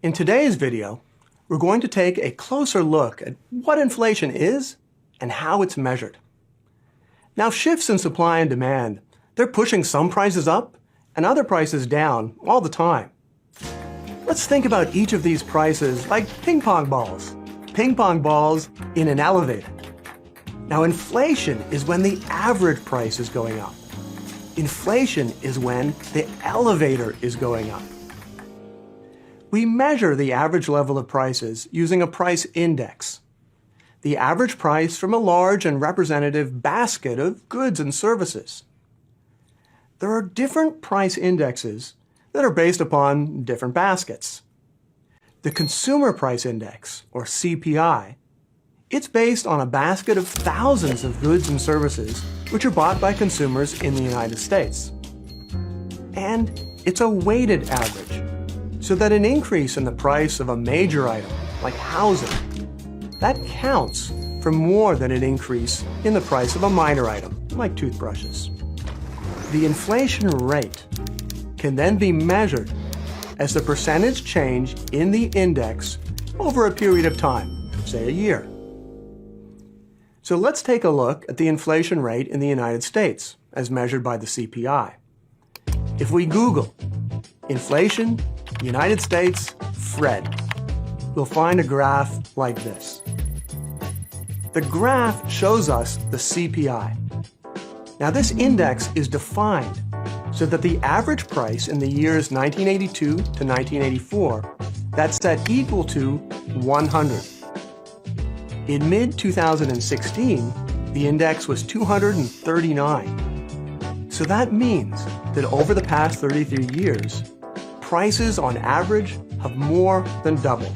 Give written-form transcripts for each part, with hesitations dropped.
In today's video, we're going to take a closer look at what inflation is and how it's measured. Now, shifts in supply and demand, they're pushing some prices up and other prices down all the time. Let's think about each of these prices like ping pong balls in an elevator. Now, inflation is when the average price is going up. Inflation is when the elevator is going up. We measure the average level of prices using a price index, the average price from a large and representative basket of goods and services. There are different price indexes that are based upon different baskets. The Consumer Price Index, or CPI, it's based on a basket of thousands of goods and services which are bought by consumers in the United States. And it's a weighted average, so that an increase in the price of a major item, like housing, that counts for more than an increase in the price of a minor item, like toothbrushes. The inflation rate can then be measured as the percentage change in the index over a period of time, say a year. So let's take a look at the inflation rate in the United States as measured by the CPI. If we Google inflation, United States, Fred, we'll find a graph like this. The graph shows us the CPI. Now, this index is defined so that the average price in the years 1982 to 1984, that's set equal to 100. In mid-2016, the index was 239. So that means that over the past 33 years, prices on average have more than doubled.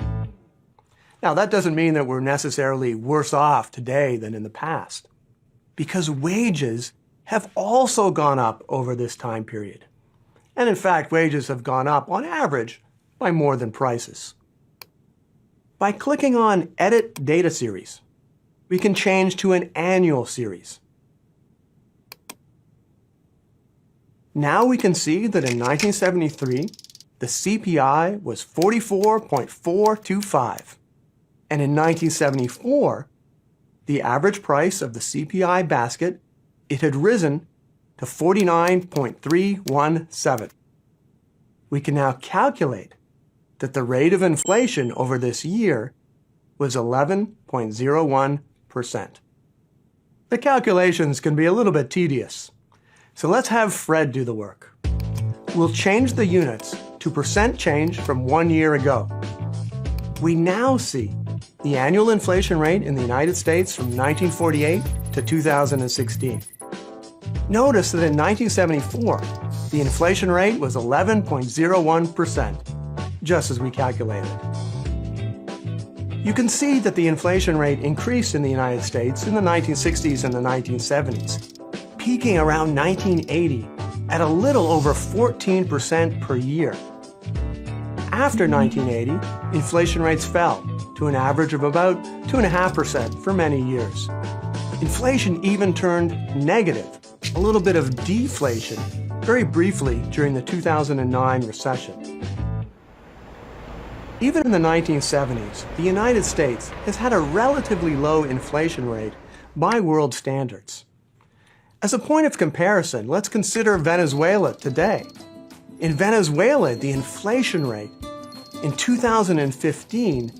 Now, that doesn't mean that we're necessarily worse off today than in the past, because wages have also gone up over this time period. And in fact, wages have gone up on average by more than prices. By clicking on Edit Data Series, we can change to an annual series. Now we can see that in 1973, the CPI was 44.425. And in 1974, the average price of the CPI basket, it had risen to 49.317. We can now calculate that the rate of inflation over this year was 11.01%. The calculations can be a little bit tedious, so let's have Fred do the work. We'll change the units to percent change from 1 year ago. We now see the annual inflation rate in the United States from 1948 to 2016. Notice that in 1974, the inflation rate was 11.01%, just as we calculated. You can see that the inflation rate increased in the United States in the 1960s and the 1970s, peaking around 1980 at a little over 14% per year. After 1980, inflation rates fell to an average of about 2.5% for many years. Inflation even turned negative, a little bit of deflation, very briefly during the 2009 recession. Even in the 1970s, the United States has had a relatively low inflation rate by world standards. As a point of comparison, let's consider Venezuela today. In Venezuela, the inflation rate in 2015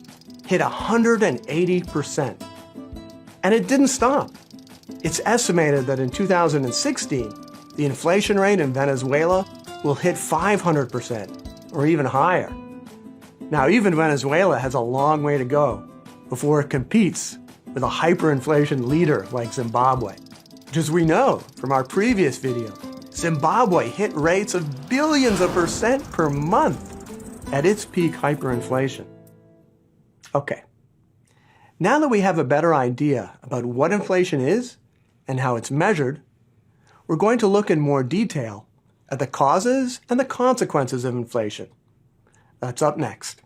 hit 180%. And it didn't stop. It's estimated that in 2016, the inflation rate in Venezuela will hit 500% or even higher. Now, even Venezuela has a long way to go before it competes with a hyperinflation leader like Zimbabwe, which, as we know from our previous video, Zimbabwe hit rates of billions of percent per month at its peak hyperinflation. Okay, now that we have a better idea about what inflation is and how it's measured, we're going to look in more detail at the causes and the consequences of inflation. That's up next.